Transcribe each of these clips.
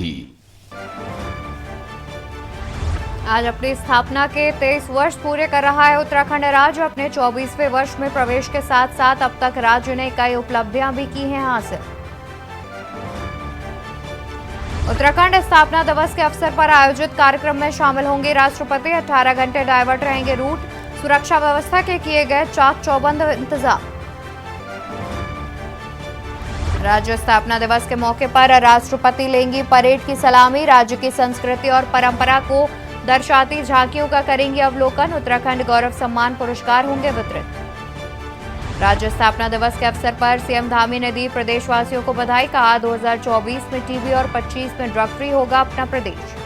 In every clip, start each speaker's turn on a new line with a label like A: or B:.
A: सारथी।
B: आज अपनी स्थापना के 23 वर्ष पूरे कर रहा है उत्तराखंड राज्य। अपने 24वें वर्ष में प्रवेश के साथ साथ अब तक राज्य ने कई उपलब्धियां भी की हैं हासिल। उत्तराखंड स्थापना दिवस के अवसर पर आयोजित कार्यक्रम में शामिल होंगे राष्ट्रपति। 18 घंटे डायवर्ट रहेंगे रूट। सुरक्षा व्यवस्था के किए गए चाक चौबंद इंतजाम। राज्य स्थापना दिवस के मौके पर राष्ट्रपति लेंगी परेड की सलामी। राज्य की संस्कृति और परंपरा को दर्शाती झांकियों का करेंगे अवलोकन। उत्तराखंड गौरव सम्मान पुरस्कार होंगे वितरित। राज्य स्थापना दिवस के अवसर पर सीएम धामी ने दी प्रदेशवासियों को बधाई। कहा 2024 में टीबी और 25 में ड्रग फ्री होगा अपना प्रदेश।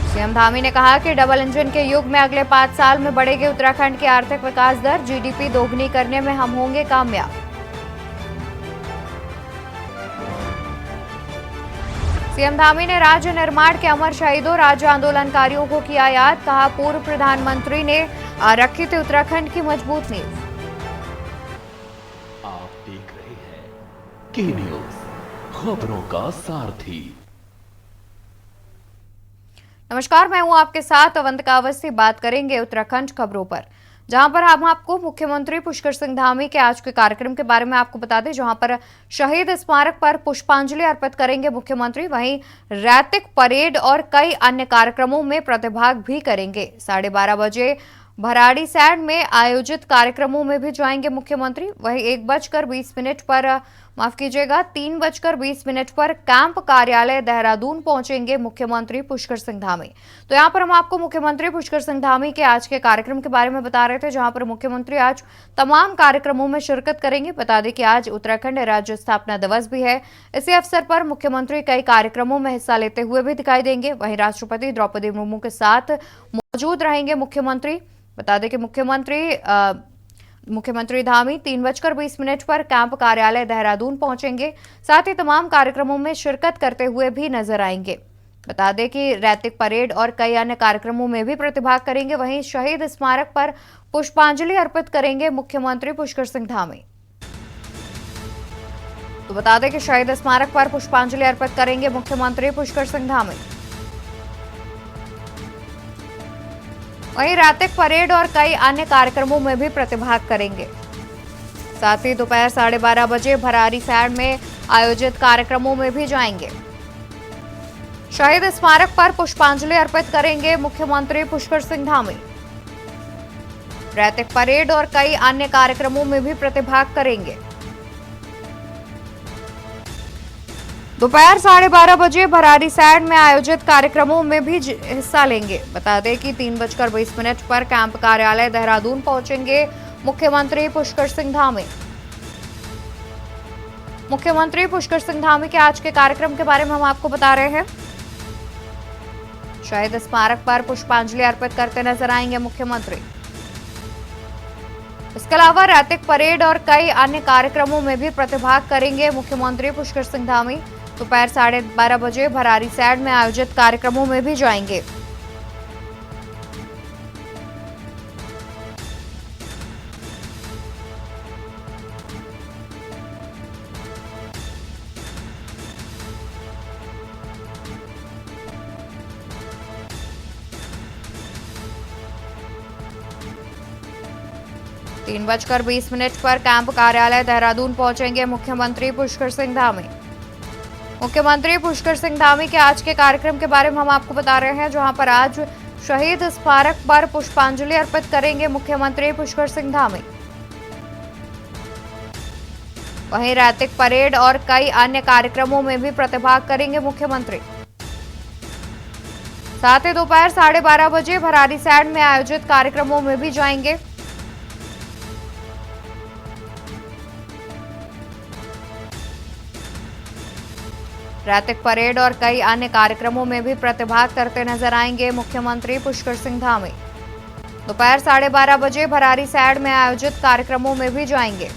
B: सीएम धामी ने कहा कि डबल इंजन के युग में अगले 5 साल में बढ़ेगी उत्तराखंड की आर्थिक विकास दर। जीडीपी दोगुनी करने में हम होंगे कामयाब। सीएम धामी ने राज्य निर्माण के अमर शहीदों राज्य आंदोलनकारियों को किया याद। कहा पूर्व प्रधानमंत्री ने रखी थी उत्तराखंड की मजबूत नींव।
A: आप देख रहे हैं के न्यूज, खबरों का सारथी।
B: नमस्कार, मैं हूं आपके साथ अवंतिका अवस्थी। बात करेंगे उत्तराखंड खबरों पर, जहां पर हम आपको मुख्यमंत्री पुष्कर सिंह धामी के आज के कार्यक्रम के बारे में आपको बता दें, जहां पर शहीद स्मारक पर पुष्पांजलि अर्पित करेंगे मुख्यमंत्री। वहीं रैतिक परेड और कई अन्य कार्यक्रमों में प्रतिभाग भी करेंगे। 12:30 बजे भराड़ीसैंण में आयोजित कार्यक्रमों में भी जाएंगे मुख्यमंत्री। वहीं 1:20 पर 3:20 पर कैंप कार्यालय देहरादून पहुंचेंगे मुख्यमंत्री पुष्कर सिंह धामी। तो यहां पर हम आपको मुख्यमंत्री पुष्कर सिंह धामी के आज के कार्यक्रम के बारे में बता रहे थे, जहां पर मुख्यमंत्री आज तमाम कार्यक्रमों में शिरकत करेंगे। बता दें कि आज उत्तराखंड राज्य स्थापना दिवस भी है। इसी अवसर पर मुख्यमंत्री कई कार्यक्रमों में हिस्सा लेते हुए भी दिखाई देंगे। वहीं राष्ट्रपति द्रौपदी मुर्मू के साथ मौजूद रहेंगे मुख्यमंत्री। बता दें कि मुख्यमंत्री धामी 3:20 पर कैंप कार्यालय देहरादून पहुंचेंगे। साथ ही तमाम कार्यक्रमों में शिरकत करते हुए भी नजर आएंगे। बता दें कि रैतिक परेड और कई अन्य कार्यक्रमों में भी प्रतिभाग करेंगे। वहीं शहीद स्मारक पर पुष्पांजलि अर्पित करेंगे मुख्यमंत्री पुष्कर सिंह धामी। तो बता दें कि शहीद स्मारक पर पुष्पांजलि अर्पित करेंगे मुख्यमंत्री पुष्कर सिंह धामी। वहीं रैतिक परेड और कई अन्य कार्यक्रमों में भी प्रतिभाग करेंगे। साथ ही दोपहर 12:30 बजे भराड़ीसैंण में आयोजित कार्यक्रमों में भी जाएंगे। शहीद स्मारक पर पुष्पांजलि अर्पित करेंगे मुख्यमंत्री पुष्कर सिंह धामी। रैतिक परेड और कई अन्य कार्यक्रमों में भी प्रतिभाग करेंगे। दोपहर 12:30 बजे भराड़ीसैंण में आयोजित कार्यक्रमों में भी हिस्सा लेंगे। बता दें कि 3:20 पर कैंप कार्यालय देहरादून पहुंचेंगे मुख्यमंत्री पुष्कर सिंह धामी। मुख्यमंत्री पुष्कर सिंह धामी के आज के कार्यक्रम के बारे में हम आपको बता रहे हैं। शहीद स्मारक पर पुष्पांजलि अर्पित करते नजर आएंगे मुख्यमंत्री। इसके अलावा रैतिक परेड और कई अन्य कार्यक्रमों में भी प्रतिभाग करेंगे मुख्यमंत्री पुष्कर सिंह धामी। दोपहर 12:30 बजे भराड़ीसैंण में आयोजित कार्यक्रमों में भी जाएंगे। तीन 3:20 पर कैंप कार्यालय देहरादून पहुंचेंगे मुख्यमंत्री पुष्कर सिंह धामी। मुख्यमंत्री पुष्कर सिंह धामी के आज के कार्यक्रम के बारे में हम आपको बता रहे हैं, जहां पर आज शहीद स्मारक पर पुष्पांजलि अर्पित करेंगे मुख्यमंत्री पुष्कर सिंह धामी। वहीं रैतिक परेड और कई अन्य कार्यक्रमों में भी प्रतिभाग करेंगे मुख्यमंत्री। साथ ही दोपहर 12:30 बजे भराड़ीसैंण में आयोजित कार्यक्रमों में भी जाएंगे। रैतिक परेड और कई अन्य कार्यक्रमों में भी प्रतिभाग करते नजर आएंगे मुख्यमंत्री पुष्कर सिंह धामी। दोपहर 12:30 बजे भराड़ीसैंण में आयोजित कार्यक्रमों में भी जाएंगे।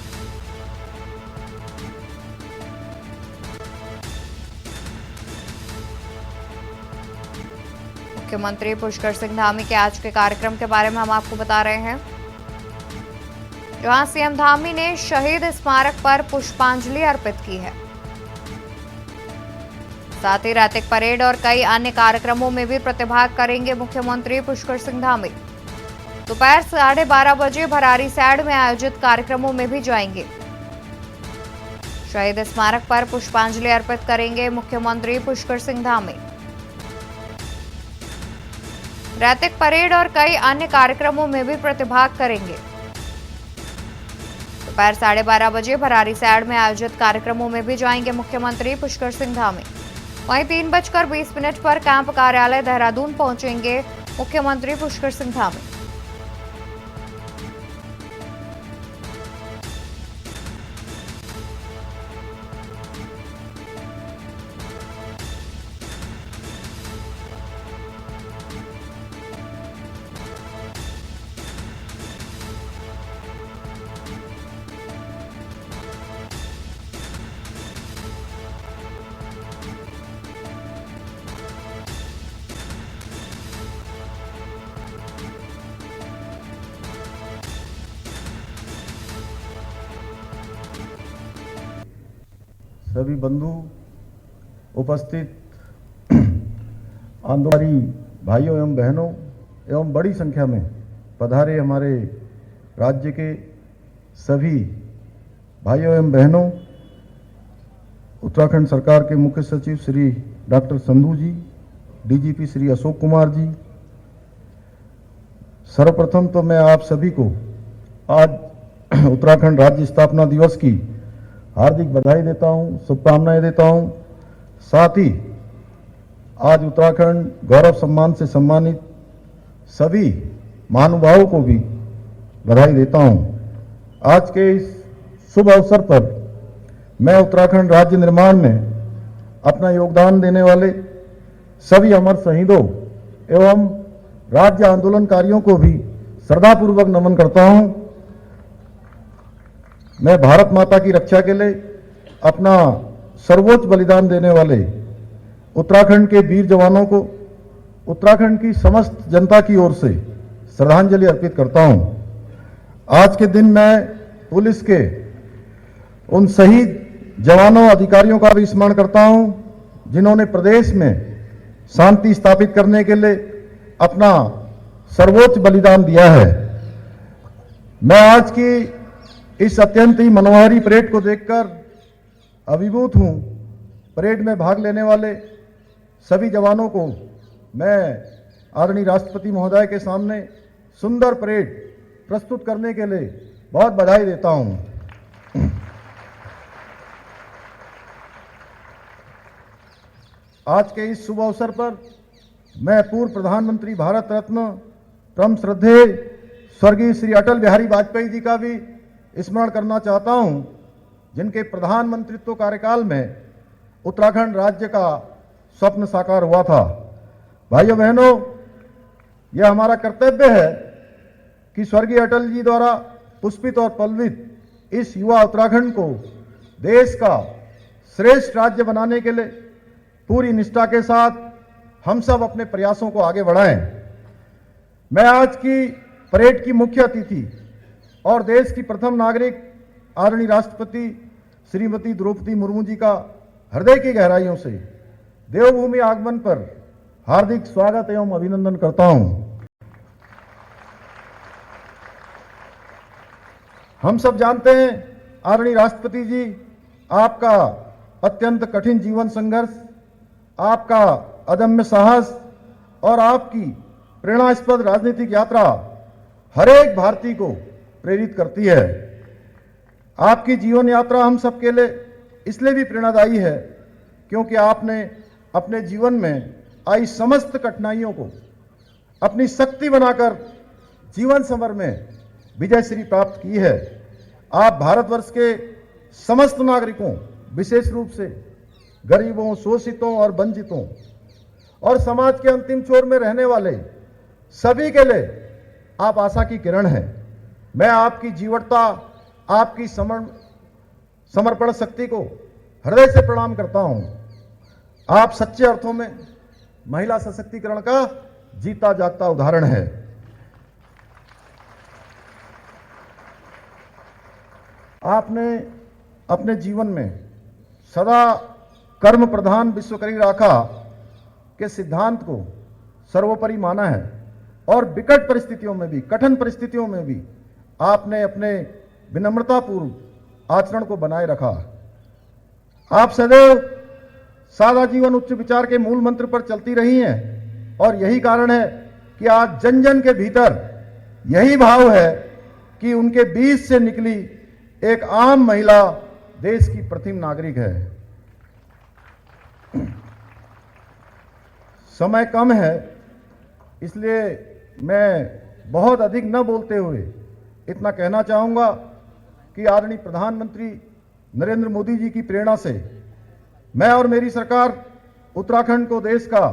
B: मुख्यमंत्री पुष्कर सिंह धामी के आज के कार्यक्रम के बारे में हम आपको बता रहे हैं। जहां सीएम धामी ने शहीद स्मारक पर पुष्पांजलि अर्पित की है। साथ ही रैतिक परेड और कई अन्य कार्यक्रमों में भी प्रतिभाग करेंगे मुख्यमंत्री पुष्कर सिंह धामी। दोपहर 12:30 बजे भरारी सैड में आयोजित कार्यक्रमों में भी जाएंगे। शहीद स्मारक पर पुष्पांजलि अर्पित करेंगे मुख्यमंत्री पुष्कर सिंह धामी। रैतिक परेड और कई अन्य कार्यक्रमों में भी प्रतिभाग करेंगे। दोपहर 12:30 बजे भरारी सैड में आयोजित कार्यक्रमों में भी जाएंगे मुख्यमंत्री पुष्कर सिंह धामी। वहीं 3:20 पर कैंप कार्यालय देहरादून पहुंचेंगे मुख्यमंत्री पुष्कर सिंह धामी।
C: सभी बंधु उपस्थित आंदोलनी भाइयों एवं बहनों एवं बड़ी संख्या में पधारे हमारे राज्य के सभी भाइयों एवं बहनों, उत्तराखंड सरकार के मुख्य सचिव श्री डॉक्टर संधू जी, डीजीपी श्री अशोक कुमार जी, सर्वप्रथम तो मैं आप सभी को आज उत्तराखंड राज्य स्थापना दिवस की हार्दिक बधाई देता हूं, शुभकामनाएं देता हूं। साथ ही आज उत्तराखंड गौरव सम्मान से सम्मानित सभी महानुभावों को भी बधाई देता हूं। आज के इस शुभ अवसर पर मैं उत्तराखंड राज्य निर्माण में अपना योगदान देने वाले सभी अमर शहीदों एवं राज्य आंदोलनकारियों को भी श्रद्धापूर्वक नमन करता हूं। मैं भारत माता की रक्षा के लिए अपना सर्वोच्च बलिदान देने वाले उत्तराखंड के वीर जवानों को उत्तराखंड की समस्त जनता की ओर से श्रद्धांजलि अर्पित करता हूं। आज के दिन मैं पुलिस के उन शहीद जवानों अधिकारियों का भी स्मरण करता हूं जिन्होंने प्रदेश में शांति स्थापित करने के लिए अपना सर्वोच्च बलिदान दिया है। मैं आज की इस अत्यंत ही मनोहारी परेड को देखकर अभिभूत हूं। परेड में भाग लेने वाले सभी जवानों को मैं आदरणीय राष्ट्रपति महोदय के सामने सुंदर परेड प्रस्तुत करने के लिए बहुत बधाई देता हूं। आज के इस शुभ अवसर पर मैं पूर्व प्रधानमंत्री भारत रत्न परम श्रद्धेय स्वर्गीय श्री अटल बिहारी वाजपेयी जी का भी स्मरण करना चाहता हूं, जिनके प्रधानमंत्रित्व कार्यकाल में उत्तराखंड राज्य का स्वप्न साकार हुआ था। भाइयों बहनों, यह हमारा कर्तव्य है कि स्वर्गीय अटल जी द्वारा पुष्पित और पल्लवित इस युवा उत्तराखंड को देश का श्रेष्ठ राज्य बनाने के लिए पूरी निष्ठा के साथ हम सब अपने प्रयासों को आगे बढ़ाएं। मैं आज की परेड की मुख्य अतिथि और देश की प्रथम नागरिक आदरणीय राष्ट्रपति श्रीमती द्रौपदी मुर्मू जी का हृदय की गहराइयों से देवभूमि आगमन पर हार्दिक स्वागत एवं अभिनंदन करता हूं। हम सब जानते हैं आदरणीय राष्ट्रपति जी, आपका अत्यंत कठिन जीवन संघर्ष, आपका अदम्य साहस और आपकी प्रेरणास्पद राजनीतिक यात्रा हर एक भारतीय को प्रेरित करती है। आपकी जीवन यात्रा हम सबके लिए इसलिए भी प्रेरणादायी है क्योंकि आपने अपने जीवन में आई समस्त कठिनाइयों को अपनी शक्ति बनाकर जीवन समर में विजयश्री प्राप्त की है। आप भारतवर्ष के समस्त नागरिकों, विशेष रूप से गरीबों, शोषितों और वंचितों और समाज के अंतिम छोर में रहने वाले सभी के लिए आप आशा की किरण हैं। मैं आपकी जीवटता, आपकी समर्पण शक्ति को हृदय से प्रणाम करता हूं। आप सच्चे अर्थों में महिला सशक्तिकरण का जीता जागता उदाहरण है। आपने अपने जीवन में सदा कर्म प्रधान विश्वकर्मी राखा के सिद्धांत को सर्वोपरि माना है और विकट परिस्थितियों में भी, कठिन परिस्थितियों में भी आपने अपने विनम्रतापूर्व आचरण को बनाए रखा। आप सदैव सादा जीवन उच्च विचार के मूल मंत्र पर चलती रही हैं और यही कारण है कि आज जन जन के भीतर यही भाव है कि उनके बीच से निकली एक आम महिला देश की प्रथम नागरिक है। समय कम है, इसलिए मैं बहुत अधिक न बोलते हुए इतना कहना चाहूंगा कि आदरणीय प्रधानमंत्री नरेंद्र मोदी जी की प्रेरणा से मैं और मेरी सरकार उत्तराखंड को देश का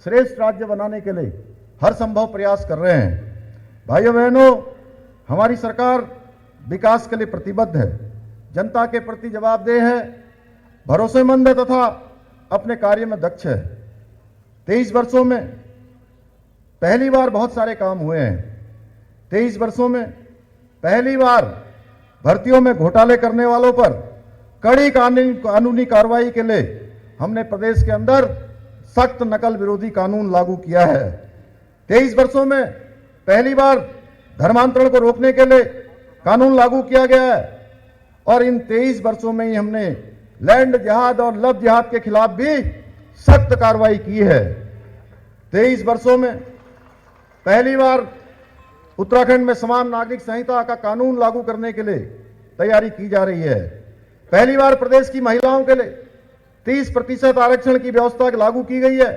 C: श्रेष्ठ राज्य बनाने के लिए हर संभव प्रयास कर रहे हैं। भाइयों बहनों, हमारी सरकार विकास के लिए प्रतिबद्ध है, जनता के प्रति जवाबदेह है, भरोसेमंद है तथा अपने कार्य में दक्ष है। 23 वर्षों में पहली बार बहुत सारे काम हुए हैं। 23 वर्षों में पहली बार भर्तियों में घोटाले करने वालों पर कड़ी कानूनी कार्रवाई के लिए हमने प्रदेश के अंदर सख्त नकल विरोधी कानून लागू किया है। 23 वर्षों में पहली बार धर्मांतरण को रोकने के लिए कानून लागू किया गया है और इन 23 वर्षों में ही हमने लैंड जिहाद और लव जिहाद के खिलाफ भी सख्त कार्रवाई की है। 23 वर्षों में पहली बार उत्तराखंड में समान नागरिक संहिता का कानून लागू करने के लिए तैयारी की जा रही है। पहली बार प्रदेश की महिलाओं के लिए 30% आरक्षण की व्यवस्था लागू की गई है।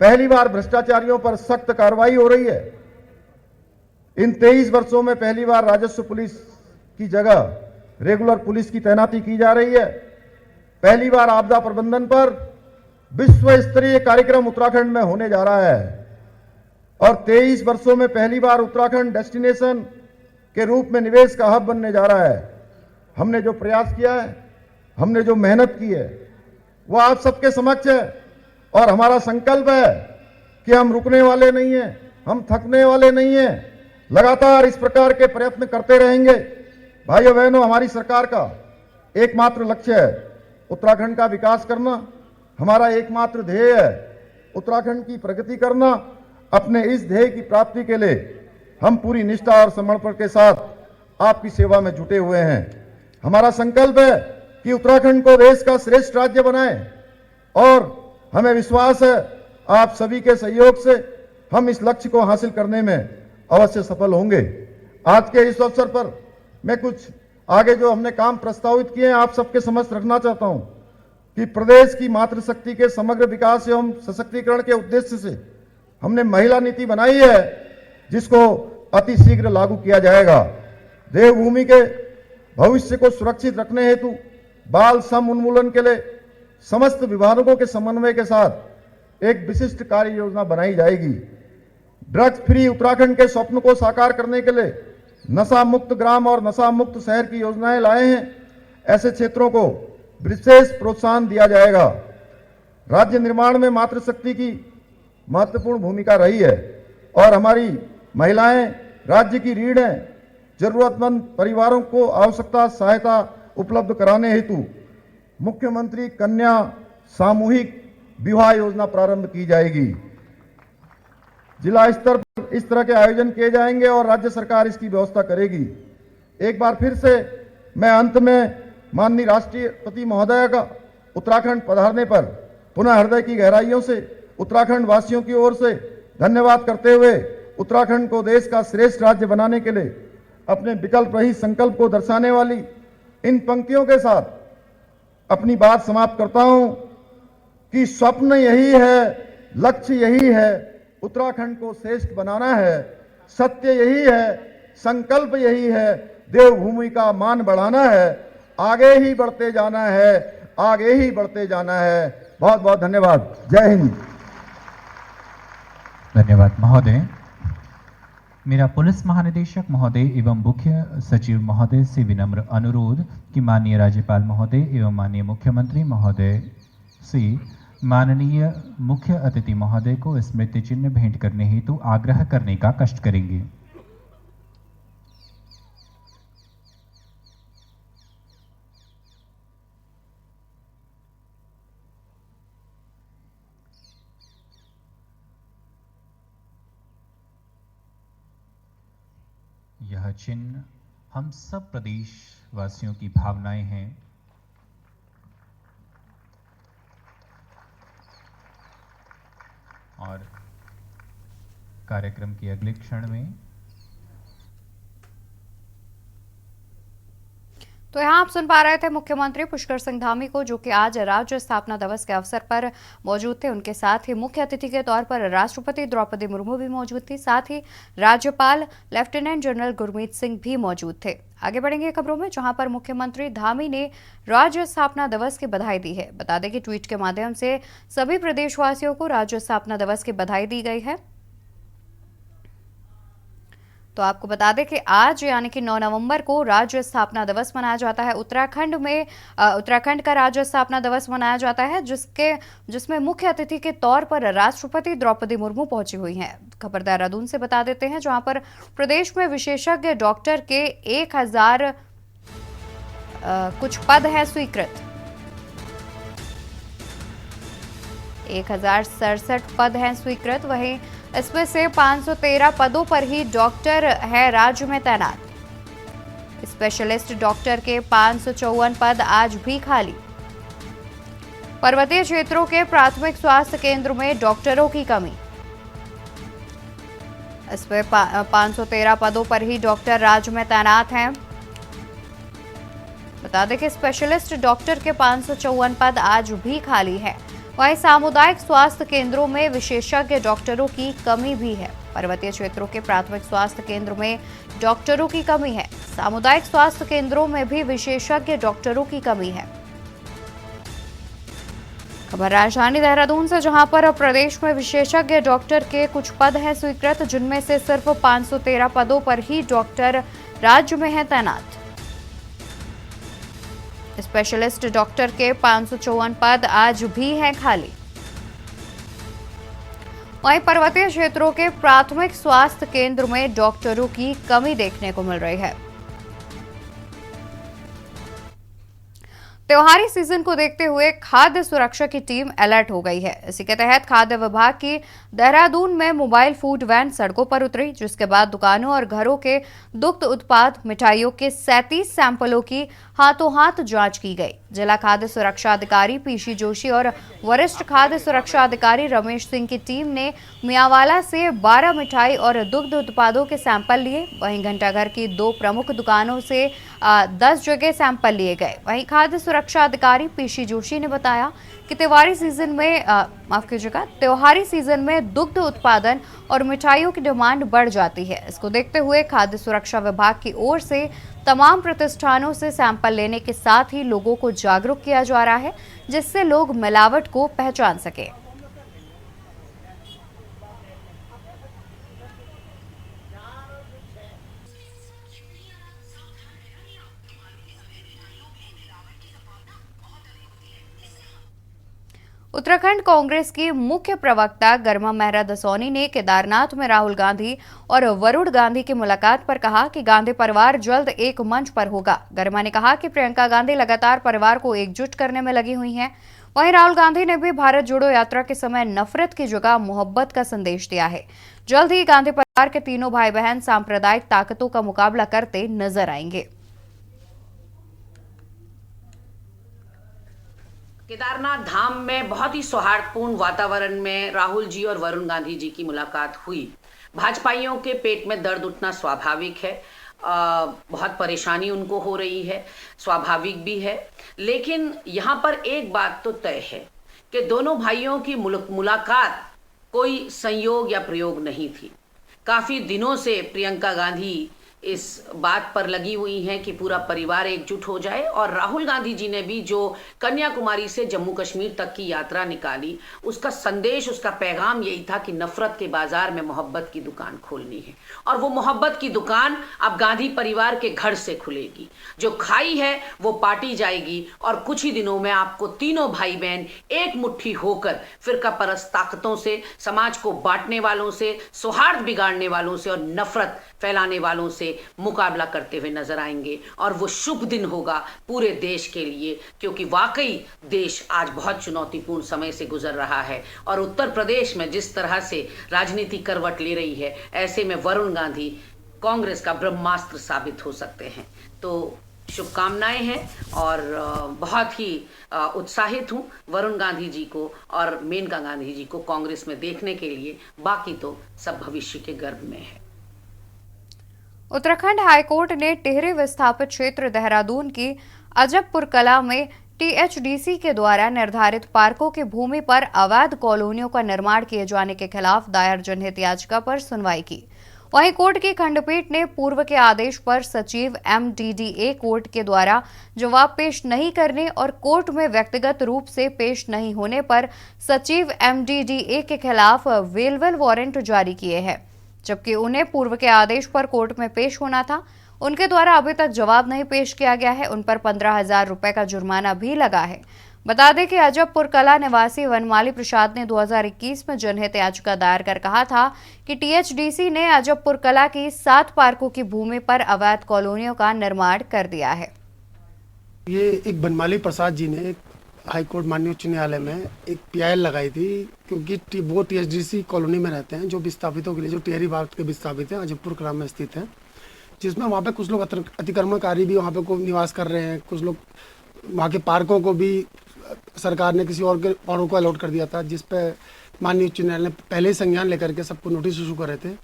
C: पहली बार भ्रष्टाचारियों पर सख्त कार्रवाई हो रही है। इन 23 वर्षों में पहली बार राजस्व पुलिस की जगह रेगुलर पुलिस की तैनाती की जा रही है। पहली बार आपदा प्रबंधन पर विश्व स्तरीय कार्यक्रम उत्तराखंड में होने जा रहा है और 23 वर्षों में पहली बार उत्तराखंड डेस्टिनेशन के रूप में निवेश का हब बनने जा रहा है। हमने जो प्रयास किया है, हमने जो मेहनत की है, वो आप सबके समक्ष है और हमारा संकल्प है कि हम रुकने वाले नहीं हैं, हम थकने वाले नहीं हैं, लगातार इस प्रकार के प्रयत्न करते रहेंगे। भाइयों बहनों, हमारी सरकार का एकमात्र लक्ष्य है उत्तराखंड का विकास करना, हमारा एकमात्र ध्येय है उत्तराखंड की प्रगति करना। अपने इस ध्येय की प्राप्ति के लिए हम पूरी निष्ठा और समर्पण के साथ आपकी सेवा में जुटे हुए हैं। हमारा संकल्प है कि उत्तराखंड को देश का श्रेष्ठ राज्य बनाएं और हमें विश्वास है आप सभी के सहयोग से हम इस लक्ष्य को हासिल करने में अवश्य सफल होंगे। आज के इस अवसर पर मैं कुछ आगे जो हमने काम प्रस्तावित किए हैं आप सबके समक्ष रखना चाहता हूं कि प्रदेश की मातृशक्ति के समग्र विकास एवं सशक्तिकरण के उद्देश्य से हमने महिला नीति बनाई है जिसको अति शीघ्र लागू किया जाएगा। देवभूमि के भविष्य को सुरक्षित रखने हेतु बाल श्रम उन्मूलन के लिए समस्त विभागों के समन्वय के साथ एक विशिष्ट कार्य योजना बनाई जाएगी। ड्रग्स फ्री उत्तराखंड के स्वप्न को साकार करने के लिए नशा मुक्त ग्राम और नशा मुक्त शहर की योजनाएं लाए हैं। ऐसे क्षेत्रों को विशेष प्रोत्साहन दिया जाएगा। राज्य निर्माण में मातृशक्ति की महत्वपूर्ण भूमिका रही है और हमारी महिलाएं राज्य की रीढ़ हैं। जरूरतमंद परिवारों को आवश्यकता सहायता उपलब्ध कराने हेतु मुख्यमंत्री कन्या सामूहिक विवाह योजना प्रारंभ की जाएगी। जिला स्तर पर इस तरह के आयोजन किए जाएंगे और राज्य सरकार इसकी व्यवस्था करेगी। एक बार फिर से मैं अंत में माननीय राष्ट्रपति महोदय का उत्तराखंड पधारने पर पुनः हृदय की गहराइयों से उत्तराखंड वासियों की ओर से धन्यवाद करते हुए उत्तराखंड को देश का श्रेष्ठ राज्य बनाने के लिए अपने विकल्प रहित संकल्प को दर्शाने वाली इन पंक्तियों के साथ अपनी बात समाप्त करता हूं कि स्वप्न यही है, लक्ष्य यही है, उत्तराखंड को श्रेष्ठ बनाना है, सत्य यही है, संकल्प यही है, देवभूमि का मान बढ़ाना है, आगे ही बढ़ते जाना है, आगे ही बढ़ते जाना है। बहुत बहुत धन्यवाद। जय हिंद।
D: धन्यवाद महोदय। मेरा पुलिस महानिदेशक महोदय एवं मुख्य सचिव महोदय से विनम्र अनुरोध कि माननीय राज्यपाल महोदय एवं माननीय मुख्यमंत्री महोदय से माननीय मुख्य अतिथि महोदय को स्मृति चिन्ह भेंट करने हेतु आग्रह करने का कष्ट करेंगे। चिन्ह हम सब प्रदेशवासियों की भावनाएं हैं। और कार्यक्रम के अगले क्षण में
B: तो यहाँ आप सुन पा रहे थे मुख्यमंत्री पुष्कर सिंह धामी को, जो कि आज राज्य स्थापना दिवस के अवसर पर मौजूद थे। उनके साथ ही मुख्य अतिथि के तौर पर राष्ट्रपति द्रौपदी मुर्मू भी मौजूद थी। साथ ही राज्यपाल लेफ्टिनेंट जनरल गुरमीत सिंह भी मौजूद थे। आगे बढ़ेंगे खबरों में, जहां पर मुख्यमंत्री धामी ने राज्य स्थापना दिवस की बधाई दी है। बता दें कि ट्वीट के माध्यम से सभी प्रदेशवासियों को राज्य स्थापना दिवस की बधाई दी गई है। तो आपको बता दें कि आज यानी कि 9 नवंबर को राज्य स्थापना दिवस मनाया जाता है। उत्तराखंड का राज्य स्थापना दिवस मनाया जाता है, जिसमें मुख्य अतिथि के तौर पर राष्ट्रपति द्रौपदी मुर्मू पहुंची हुई हैं। खबर देहरादून से बता देते हैं, जहां पर प्रदेश में विशेषज्ञ डॉक्टर के 1000 कुछ पद हैं स्वीकृत। 1067 पद हैं स्वीकृत। वहीं इसमें से 513 पदों पर ही डॉक्टर है राज्य में तैनात। स्पेशलिस्ट डॉक्टर के 554 पद आज भी खाली। पर्वतीय क्षेत्रों के प्राथमिक स्वास्थ्य केंद्र में डॉक्टरों की कमी। इसमें 513 पदों पर ही डॉक्टर राज्य में तैनात हैं। बता दें कि स्पेशलिस्ट डॉक्टर के 554 पद आज भी खाली है। वहीं सामुदायिक स्वास्थ्य केंद्रों में विशेषज्ञ डॉक्टरों की कमी भी है। पर्वतीय क्षेत्रों के प्राथमिक स्वास्थ्य केंद्र में डॉक्टरों की कमी है। सामुदायिक स्वास्थ्य केंद्रों में भी विशेषज्ञ डॉक्टरों की कमी है। खबर राजधानी देहरादून से, जहां पर प्रदेश में विशेषज्ञ डॉक्टर के कुछ पद हैं स्वीकृत, जिनमें से सिर्फ 513 पदों पर ही डॉक्टर राज्य में है तैनात। स्पेशलिस्ट डॉक्टर के 554 पद आज भी हैं खाली। वहीं पर्वतीय क्षेत्रों के प्राथमिक स्वास्थ्य केंद्र में डॉक्टरों की कमी देखने को मिल रही है। त्योहारी सीजन को देखते हुए खाद्य सुरक्षा की टीम अलर्ट हो गई है। इसी के तहत खाद्य विभाग की देहरादून में मोबाइल फूड वैन सड़कों पर उतरी, जिसके बाद दुकानों और घरों के दुग्ध उत्पाद मिठाइयों के 37 सैंपलों की हाथों हाथ जांच की गई। जिला खाद्य सुरक्षा अधिकारी पीसी जोशी और वरिष्ठ खाद्य सुरक्षा अधिकारी रमेश सिंह की टीम ने मियावाला से 12 मिठाई और दुग्ध उत्पादों के सैंपल लिए। वहीं घंटाघर की 2 प्रमुख दुकानों से 10 जगह सैंपल लिए गए। वहीं खाद्य सुरक्षा अधिकारी पीसी जोशी ने बताया कि त्योहारी सीजन में दुग्ध उत्पादन और मिठाइयों की डिमांड बढ़ जाती है। इसको देखते हुए खाद्य सुरक्षा विभाग की ओर से तमाम प्रतिष्ठानों से सैंपल लेने के साथ ही लोगों को जागरूक किया जा रहा है, जिससे लोग मिलावट को पहचान सके। उत्तराखंड कांग्रेस की मुख्य प्रवक्ता गरिमा मेहरा दसौनी ने केदारनाथ में राहुल गांधी और वरुण गांधी की मुलाकात पर कहा कि गांधी परिवार जल्द एक मंच पर होगा। गरिमा ने कहा कि प्रियंका गांधी लगातार परिवार को एकजुट करने में लगी हुई हैं। वहीं राहुल गांधी ने भी भारत जोड़ो यात्रा के समय नफरत की जगह मोहब्बत का संदेश दिया है। जल्द ही गांधी परिवार के तीनों भाई बहन सांप्रदायिक ताकतों का मुकाबला करते नजर आएंगे।
E: केदारनाथ धाम में बहुत ही सौहार्दपूर्ण वातावरण में राहुल जी और वरुण गांधी जी की मुलाकात हुई। भाजपाइयों के पेट में दर्द उठना स्वाभाविक है, बहुत परेशानी उनको हो रही है, स्वाभाविक भी है। लेकिन यहाँ पर एक बात तो तय है कि दोनों भाइयों की मुलाकात कोई संयोग या प्रयोग नहीं थी। काफ़ी दिनों से प्रियंका गांधी इस बात पर लगी हुई हैं कि पूरा परिवार एकजुट हो जाए, और राहुल गांधी जी ने भी जो कन्याकुमारी से जम्मू कश्मीर तक की यात्रा निकाली, उसका संदेश, उसका पैगाम यही था कि नफरत के बाजार में मोहब्बत की दुकान खोलनी है। और वो मोहब्बत की दुकान अब गांधी परिवार के घर से खुलेगी। जो खाई है वो पाटी जाएगी, और कुछ ही दिनों में आपको तीनों भाई बहन एक मुट्ठी होकर फिरका परस्त ताकतों से, समाज को बांटने वालों से, सौहार्द बिगाड़ने वालों से और नफरत फैलाने वालों से मुकाबला करते हुए नजर आएंगे। और वो शुभ दिन होगा पूरे देश के लिए, क्योंकि वाकई देश आज बहुत चुनौतीपूर्ण समय से गुजर रहा है। और उत्तर प्रदेश में जिस तरह से राजनीति करवट ले रही है, ऐसे में वरुण गांधी कांग्रेस का ब्रह्मास्त्र साबित हो सकते हैं। तो शुभकामनाएं हैं और बहुत ही उत्साहित हूं वरुण गांधी जी को और मेनका गांधी जी को कांग्रेस में देखने के लिए। बाकी तो सब भविष्य के गर्भ में है।
B: उत्तराखंड हाईकोर्ट ने टिहरी विस्थापित क्षेत्र देहरादून की अजबपुर कला में टीएचडीसी के द्वारा निर्धारित पार्कों की भूमि पर अवैध कॉलोनियों का निर्माण किए जाने के खिलाफ दायर जनहित याचिका पर सुनवाई की। वहीं कोर्ट की खंडपीठ ने पूर्व के आदेश पर सचिव एमडीडीए कोर्ट के द्वारा जवाब पेश नहीं करने और कोर्ट में व्यक्तिगत रूप से पेश नहीं होने पर सचिव एमडीडीए के खिलाफ वेलवेल वारंट जारी किए हैं, जबकि उन्हें पूर्व के आदेश पर कोर्ट में पेश होना था। उनके द्वारा अभी तक जवाब नहीं पेश किया गया है। उन पर 15,000 रुपए का जुर्माना भी लगा है। बता दें कि अजबपुर कला निवासी वनमाली प्रसाद ने 2021 में जनहित याचिका दायर कर कहा था कि टीएचडीसी ने अजबपुर कला की 7 पार्कों की भूमि पर अवैध कॉलोनियों का निर्माण कर दिया है।
F: ये एक वनमाली प्रसाद जी ने हाईकोर्ट माननीय उच्च न्यायालय में एक पीआईएल लगाई थी, क्योंकि वो टीएचडीसी कॉलोनी में रहते हैं, जो विस्थापितों के लिए, जो टिहरी भाग के विस्थापित हैं, अजबपुर कला में स्थित हैं, जिसमें वहाँ पे कुछ लोग अतिक्रमणकारी भी वहाँ पे को निवास कर रहे हैं। कुछ लोग वहाँ के पार्कों को भी सरकार ने किसी और के औरों को अलॉट कर दिया था, जिस पे माननीय उच्च न्यायालय ने पहले ही संज्ञान लेकर के सबको नोटिस इशू कर रहे थे,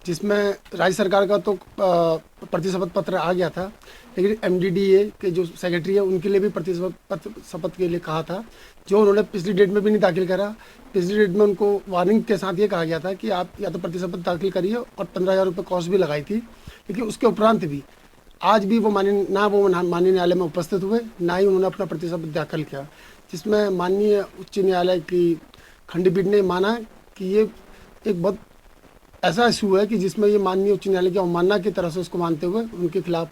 F: जिसमें राज्य सरकार का तो प्रतिशपथ पत्र आ गया था, लेकिन एमडीडीए के जो सेक्रेटरी है उनके लिए भी प्रतिशपथ के लिए कहा था, जो उन्होंने पिछली डेट में भी नहीं दाखिल करा। पिछली डेट में उनको वार्निंग के साथ ये कहा गया था कि आप या तो प्रतिशपथ दाखिल करिए, और 15,000 रुपये कॉस्ट भी लगाई थी। लेकिन उसके उपरांत भी आज भी वो माननीय न्यायालय में उपस्थित हुए, ना ही उन्होंने अपना प्रतिशपथ दाखिल किया, जिसमें माननीय उच्च न्यायालय की खंडपीठ ने माना कि ये एक बहुत ऐसा इशू है कि जिसमें ये माननीय उच्च न्यायालय की अवमानना की तरह से उसको मानते हुए उनके खिलाफ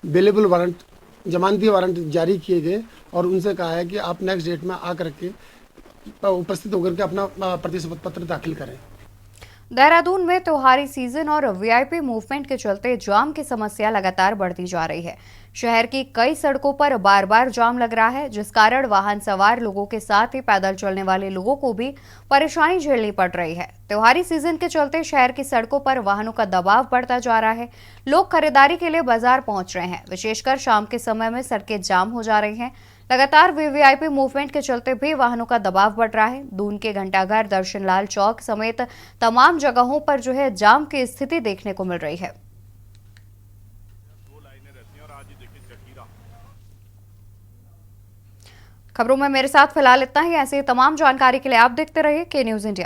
F: बेलेबल वारंट, जमानती वारंट जारी किए गए, और उनसे कहा है कि आप नेक्स्ट डेट में आकर के उपस्थित होकर के अपना प्रतिशपथ पत्र दाखिल करें।
B: देहरादून में त्योहारी सीजन और वीआईपी मूवमेंट के चलते जाम की समस्या लगातार बढ़ती जा रही है। शहर की कई सड़कों पर बार बार जाम लग रहा है, जिस कारण वाहन सवार लोगों के साथ ही पैदल चलने वाले लोगों को भी परेशानी झेलनी पड़ रही है। त्योहारी सीजन के चलते शहर की सड़कों पर वाहनों का दबाव बढ़ता जा रहा है। लोग खरीदारी के लिए बाजार पहुंच रहे हैं, विशेषकर शाम के समय में सड़कें जाम हो जा रही हैं। लगातार वीवीआईपी मूवमेंट के चलते भी वाहनों का दबाव बढ़ रहा है। दून के घंटाघर, दर्शन लाल चौक समेत तमाम जगहों पर जो है जाम की स्थिति देखने को मिल रही है। खबरों में मेरे साथ फिलहाल इतना ही। ऐसे तमाम जानकारी के लिए आप देखते रहिए के न्यूज़ इंडिया।